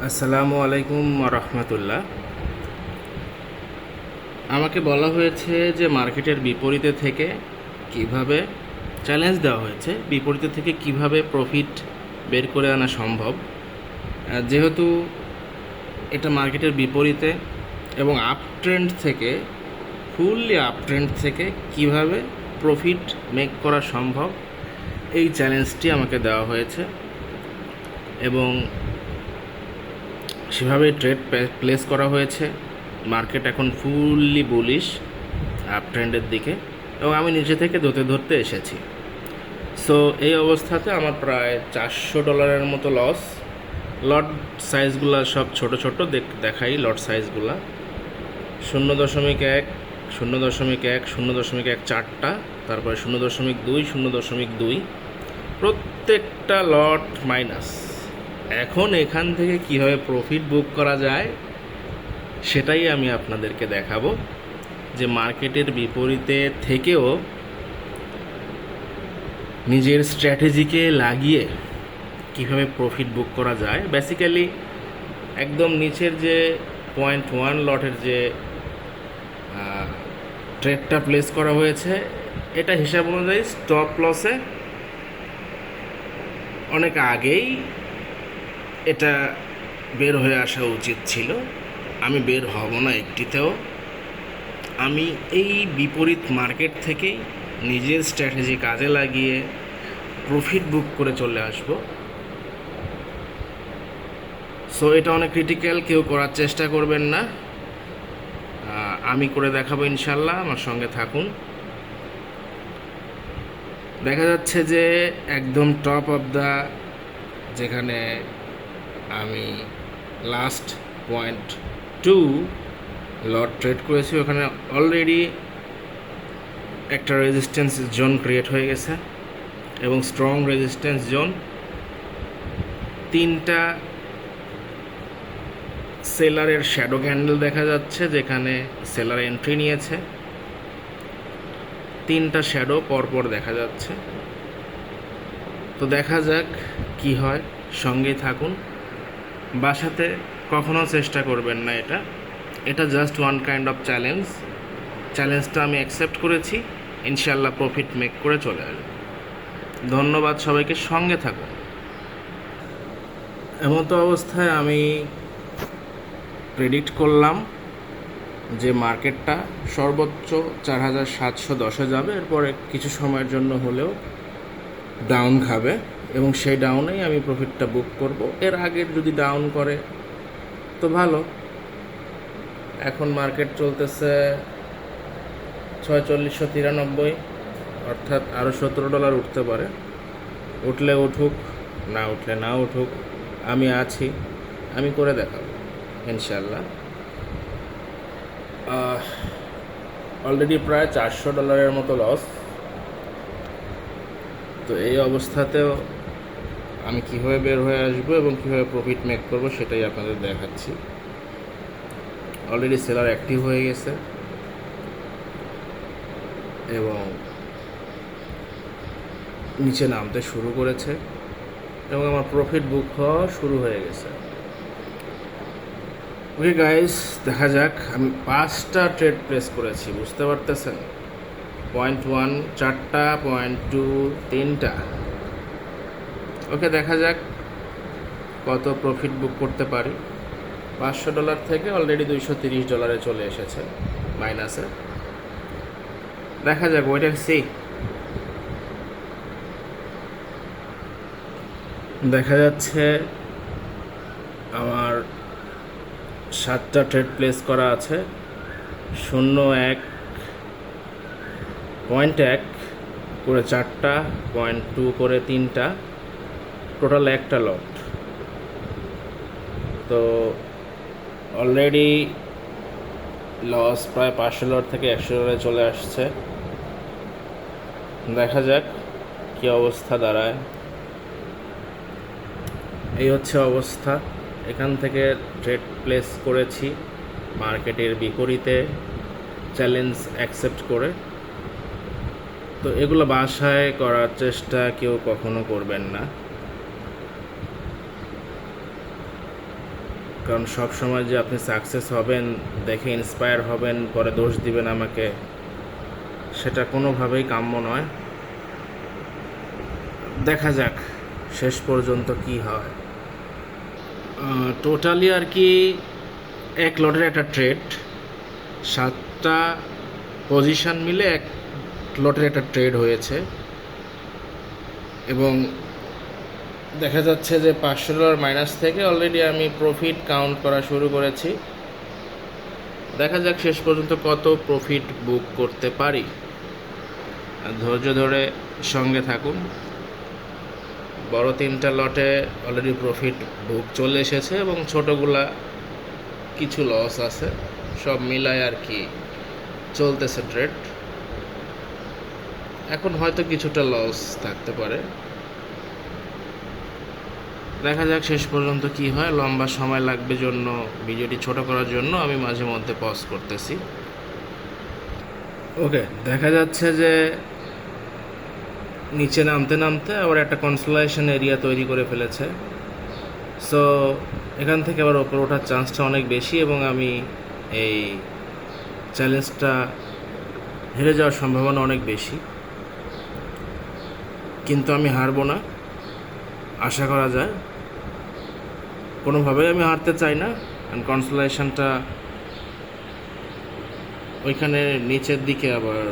আসসালামু আলাইকুম রহমতুল্লাহ। আমাকে বলা হয়েছে যে মার্কেটের বিপরীতে থেকে কিভাবে চ্যালেঞ্জ দেওয়া হয়েছে, বিপরীতে থেকে কিভাবে প্রফিট বের করে আনা সম্ভব। যেহেতু এটা মার্কেটের বিপরীতে এবং আপ ট্রেন্ড থেকে, ফুললি আপ ট্রেন্ড থেকে কিভাবে প্রফিট মেক করা সম্ভব, এই চ্যালেঞ্জটি আমাকে দেওয়া হয়েছে এবং সেভাবে ট্রেড প্লেস করা হয়েছে। মার্কেট এখন ফুললি বুলিশ আপ ট্রেন্ডের দিকে এবং আমি নিজে থেকে ধরতে ধরতে এসেছি। সো এই অবস্থাতে আমার প্রায় $400 মতো লস। লট সাইজগুলো সব ছোট ছোট দেখাই। লট সাইজগুলো 0.1, 0.1, 0.1 চারটা, তারপরে 0.2, 0.2, প্রত্যেকটা লট মাইনাস। এখন এখান থেকে কীভাবে প্রফিট বুক করা যায় সেটাই আমি আপনাদেরকে দেখাবো, যে মার্কেটের বিপরীতে থেকেও নিজের স্ট্র্যাটেজিকে লাগিয়ে কীভাবে প্রফিট বুক করা যায়। বেসিক্যালি একদম নিচের যে 0.1 লটের যে ট্রেডটা প্লেস করা হয়েছে, এটা হিসাব অনুযায়ী স্টপ লসে অনেক আগেই এটা বের হয়ে আসা উচিত ছিল। আমি বের হব না একটিতেও। আমি এই বিপরীত মার্কেট থেকেই নিজের স্ট্র্যাটেজি কাজে লাগিয়ে প্রফিট বুক করে চলে আসব। সো এটা অনেক ক্রিটিক্যাল, কেউ করার চেষ্টা করবেন না। আমি করে দেখাবো ইনশাল্লাহ, আমার সঙ্গে থাকুন। দেখা যাচ্ছে যে একদম টপ অফ দ্য, যেখানে আমি লাস্ট 0.2 লট ট্রেড করেছি, ওখানে অলরেডি একটা রেজিস্ট্যান্স জোন ক্রিয়েট হয়ে গেছে এবং স্ট্রং রেজিস্ট্যান্স জোন। 3টা সেলারের শ্যাডো ক্যান্ডেল দেখা যাচ্ছে, যেখানে সেলার এন্ট্রি নিয়েছে। 3টা শ্যাডো পরপর দেখা যাচ্ছে। তো দেখা যাক কি হয়, সঙ্গেই থাকুন। বাসাতে কখনো চেষ্টা করবেন না এটা। এটা জাস্ট ওয়ান কাইন্ড অফ চ্যালেঞ্জটা আমি অ্যাকসেপ্ট করেছি। ইনশাল্লাহ প্রফিট মেক করে চলে আসবে। ধন্যবাদ সবাইকে, সঙ্গে থাকুন। এমতো অবস্থায় আমি প্রেডিক্ট করলাম যে মার্কেটটা সর্বোচ্চ 4710-এ যাবে, এরপরে কিছু সময়ের জন্য হলেও ডাউন খাবে এবং সেই ডাউনেই আমি প্রফিটটা বুক করব। এর আগে যদি ডাউন করে তো ভালো। এখন মার্কেট চলতেছে 4693, অর্থাৎ আরও $17 উঠতে পারে। উঠলে উঠুক, না উঠলে না উঠুক, আমি আছি, আমি করে দেখাবো ইনশাল্লাহ। অলরেডি প্রায় $400 মতো লস। তো এই অবস্থাতেও আমি কীভাবে বের হয়ে আসবো এবং কীভাবে প্রফিট মেক করবো সেটাই আপনাদের দেখাচ্ছি। অলরেডি সেলার অ্যাক্টিভ হয়ে গেছে এবং নিচে নামতে শুরু করেছে এবং আমার প্রফিট বুক হওয়া শুরু হয়ে গেছে। ওকে গাইস, দেখা যাক। আমি 5টা ট্রেড প্লেস করেছি, বুঝতে পারতেছেন। 0.1 4টা, 0.2 3টা। ওকে, দেখা যাক কত প্রফিট বুক করতে পারি। $500 থেকে অলরেডি $230 চলে এসেছে মাইনাসে। দেখা যাক, ওয়েট অ্যান্ড সি। দেখা যাচ্ছে আমার 7টা ট্রেড প্লেস করা আছে। 0.1 করে 4টা, 0.2 করে 3টা, টোটাল একটা লট। তো অলরেডি লস প্রায় $500 থেকে $100 চলে আসছে। দেখা যাক কী অবস্থা দাঁড়ায়। এই হচ্ছে অবস্থা। এখান থেকে ট্রেড প্লেস করেছি মার্কেটের বিপরীতে, চ্যালেঞ্জ অ্যাকসেপ্ট করে। তো এগুলো বাসায় করার চেষ্টা কেউ কখনো করবেন না। কারণ সব সময় যে আপনি সাকসেস হবেন দেখে ইন্সপায়ার হবেন পরে দোষ দিবেন আমাকে, সেটা কোনোভাবেই কাম্য নয়। দেখা যাক শেষ পর্যন্ত কি হয়। টোটালি আর কি এক লটের একটা ট্রেড, 7টা পজিশন মিলে এক লটের একটা ট্রেড হয়েছে এবং দেখা যাচ্ছে যে $500 মাইনাস থেকে অলরেডি আমি প্রফিট কাউন্ট করা শুরু করেছি। দেখা যাক শেষ পর্যন্ত কত প্রফিট বুক করতে পারি। ধৈর্য ধরে সঙ্গে থাকুন। বড় 3টা লটে অলরেডি প্রফিট বুক চলে এসেছে এবং ছোটোগুলা কিছু লস আছে, সব মিলায় আর কি চলতেছে ট্রেড। এখন হয়তো কিছুটা লস থাকতে পারে, দেখা যাক শেষ পর্যন্ত কি হয়। লম্বা সময় লাগবে জন্য ভিডিওটি ছোট করার জন্য আমি মাঝে মধ্যে পজ করতেছি। ওকে, দেখা যাচ্ছে যে নিচে নামতে নামতে আবার একটা কনসোলেশন এরিয়া তৈরি করে ফেলেছে। সো এখান থেকে আবার ওপরে ওঠার চান্সটা অনেক বেশি এবং আমি এই চ্যালেঞ্জটা হেরে যাওয়ার সম্ভাবনা অনেক বেশি, কিন্তু আমি হারবো না, আশা করা যায়। কোনোভাবেই আমি হারতে চাই না। কনসোলেশনটা ওইখানে নিচের দিকে আবার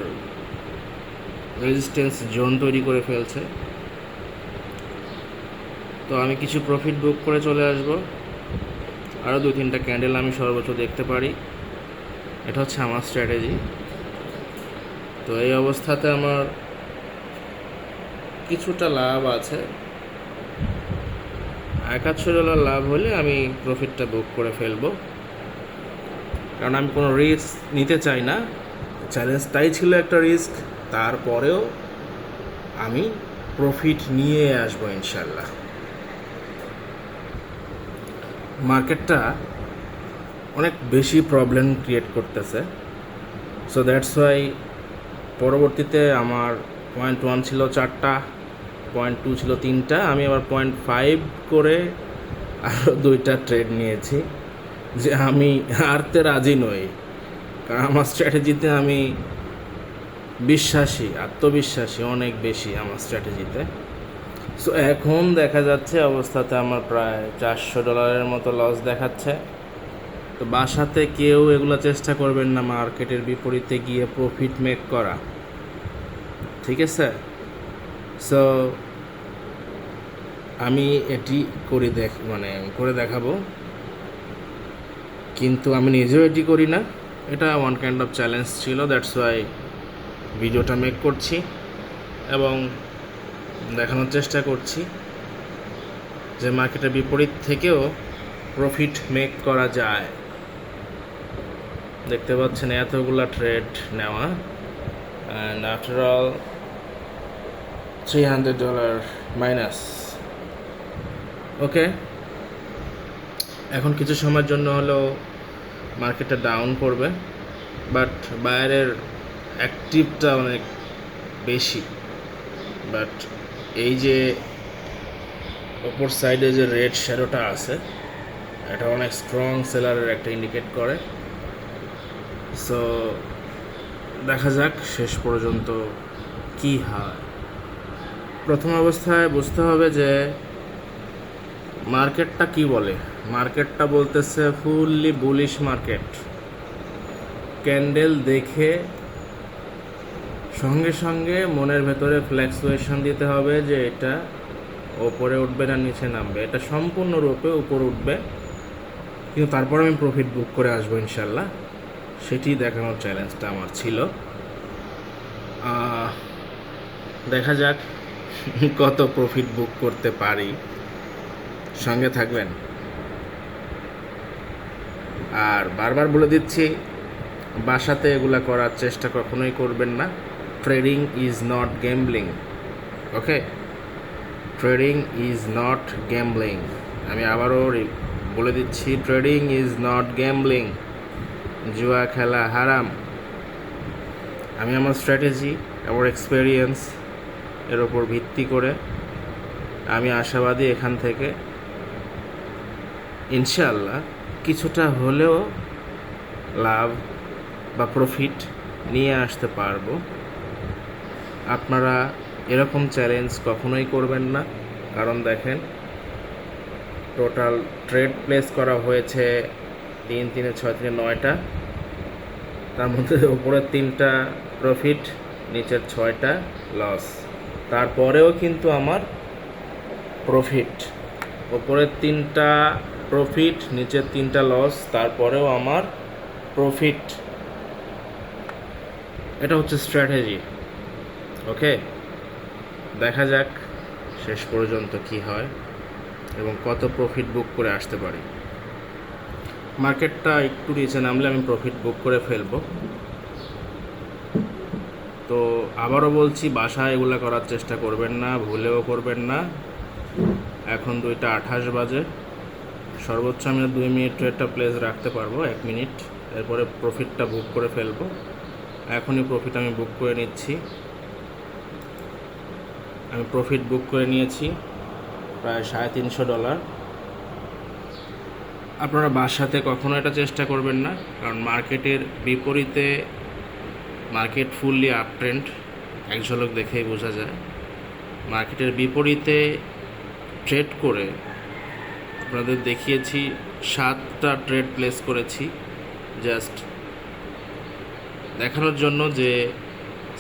রেজিস্ট্যান্স জোন তৈরি করে ফেলছে, তো আমি কিছু প্রফিট বুক করে চলে আসব। আরও 2-3টা ক্যান্ডেল আমি সর্বোচ্চ দেখতে পারি, এটা হচ্ছে আমার স্ট্র্যাটেজি। তো এই অবস্থাতে আমার কিছুটা লাভ আছে, $100 লাভ হলে আমি প্রফিটটা বুক করে ফেলবো, কারণ আমি কোনো রিস্ক নিতে চাই না। চ্যালেঞ্জটাই ছিল একটা রিস্ক, তারপরেও আমি প্রফিট নিয়ে আসবো ইনশাল্লাহ। মার্কেটটা অনেক বেশি প্রবলেম ক্রিয়েট করতেছে, সো দ্যাটস ওয়াই পরবর্তীতে আমার 0.1 ছিল 4টা, 0.2 ছিল 3টা, আমি আবার 0.5 করে আরও 2টা ট্রেড নিয়েছি। যে আমি হারতে রাজি নই, কারণ আমার স্ট্র্যাটেজিতে আমি বিশ্বাসী, আত্মবিশ্বাসী অনেক বেশি আমার স্ট্র্যাটেজিতে। সো এখন দেখা যাচ্ছে অবস্থাতে আমার প্রায় $400 মতো লস দেখাচ্ছে। তো বাসাতে কেউ এগুলো চেষ্টা করবেন না মার্কেটের বিপরীতে গিয়ে প্রফিট মেক করা, ঠিক আছে? সো আমি এটি করে দেখাবো, কিন্তু আমি নিজেও এটি করি না। এটা ওয়ান কাইন্ড অফ চ্যালেঞ্জ ছিল, দ্যাটস ওয়াই ভিডিওটা মেক করছি এবং দেখানোর চেষ্টা করছি যে মার্কেটের বিপরীত থেকেও প্রফিট মেক করা যায়। দেখতে পাচ্ছেন এতগুলা ট্রেড নেওয়া, অ্যান্ড আফটার অল $300 মাইনাস। ওকে, এখন কিছু সময়ের জন্য হলেও মার্কেটটা ডাউন করবে, বাট বায়ারের অ্যাক্টিভটা অনেক বেশি। বাট এই যে অপর সাইডে যে রেড শ্যাডোটা আছে, এটা অনেক স্ট্রং সেলারের একটা ইন্ডিকেট করে। সো দেখা যাক শেষ পর্যন্ত কি হয়। প্রথম অবস্থায় বুঝতে হবে যে মার্কেটটা কি বলে। মার্কেটটা বলতেছে ফুললি বুলিশ মার্কেট। ক্যান্ডেল দেখে সঙ্গে সঙ্গে মনের ভেতরে ফ্ল্যাকচুয়েশন দিতে হবে যে এটা ওপরে উঠবে না নিচে নামবে। এটা সম্পূর্ণরূপে উপরে উঠবে, কিন্তু তারপর আমি প্রফিট বুক করে আসবো ইনশাল্লাহ। সেটি দেখানোর চ্যালেঞ্জটা আমার ছিল। দেখা যাক কত প্রফিট বুক করতে পারি, সঙ্গে থাকবেন। আর বারবার বলে দিচ্ছি, বাসাতে এগুলা করার চেষ্টা কখনোই করবেন না। Trading is not gambling, okay? Trading is not gambling. আমি আবারও বলে দিচ্ছি, ট্রেডিং ইজ নট গ্যাম্বলিং। জুয়া খেলা হারাম। আমি আমার স্ট্র্যাটেজি, আমার এক্সপেরিয়েন্স এর ওপর ভিত্তি করে আমি আশাবাদী এখান থেকে ইনশাআল্লাহ কিছুটা হলেও লাভ বা প্রফিট নিয়ে আসতে পারবো। আপনারা এরকম চ্যালেঞ্জ কখনোই করবেন না, কারণ দেখেন টোটাল ট্রেড প্লেস করা হয়েছে 3 3 6 3 9টা, তার মধ্যে উপরের 3টা প্রফিট, নিচের 6টা লস। তারপরেও কিন্তু আমার প্রফিট, উপরের 3টা প্রফিট, নিচের 3টা লস, তারপরেও আমার প্রফিট। এটা হচ্ছে স্ট্র্যাটেজি। ওকে, দেখা যাক শেষ পর্যন্ত কি হয় এবং কত প্রফিট বুক করে আসতে পারি। মার্কেটটা একটু নিচে নামলে আমি প্রফিট বুক করে ফেলবো। তো আবারও বলছি, বাসায় এগুলো করার চেষ্টা করবেন না, ভুলেও করবেন না। এখন 2টা 28 বাজে, সর্বোচ্চ আমি 2 মিনিট ট্রেডটা প্লেস রাখতে পারবো, 1 মিনিট, এরপরে প্রফিটটা বুক করে ফেলবো। এখনই প্রফিট আমি বুক করে নিচ্ছি। আমি প্রফিট বুক করে নিয়েছি প্রায় $350। আপনারা বাসাতে কখনো এটা চেষ্টা করবেন না, কারণ মার্কেটের বিপরীতে, মার্কেট ফুললি আপ ট্রেন্ড, এক ঝলক দেখেই বোঝা যায়। মার্কেটের বিপরীতে ট্রেড করে আপনাদের দেখিয়েছি, 7টা ট্রেড প্লেস করেছি, জাস্ট দেখানোর জন্য যে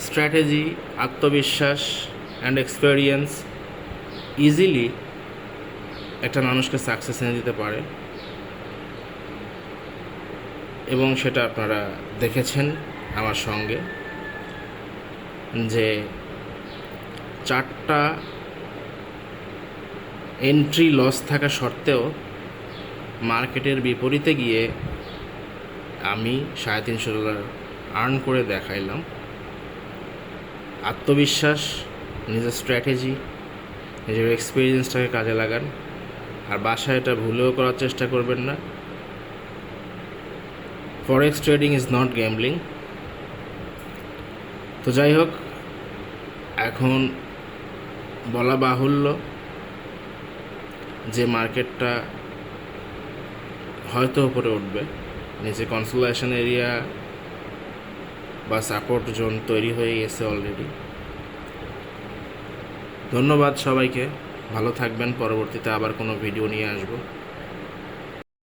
স্ট্র্যাটেজি, আত্মবিশ্বাস অ্যান্ড এক্সপেরিয়েন্স ইজিলি একটা মানুষকে সাকসেস এনে দিতে পারে, এবং সেটা আপনারা দেখেছেন আমার সঙ্গে, যে 4টা এন্ট্রি লস থাকা সত্ত্বেও মার্কেটের বিপরীতে গিয়ে আমি $350 আর্ন করে দেখাইলাম। আত্মবিশ্বাস, নিজের স্ট্র্যাটেজি, নিজের এক্সপিরিয়েন্সটাকে কাজে লাগান, আর বাসায় এটা ভুলেও করার চেষ্টা করবেন না। Forex trading is not gambling. তো যাই হোক, এখন বলা বাহুল্য যে মার্কেটটা হয়তো উপরে উঠবে, নিচে কনসোলেশন এরিয়া বা সাপোর্ট জোন তৈরি হয়ে গেছে অলরেডি। ধন্যবাদ সবাইকে, ভালো থাকবেন। পরবর্তীতে আবার কোনো ভিডিও নিয়ে আসবো।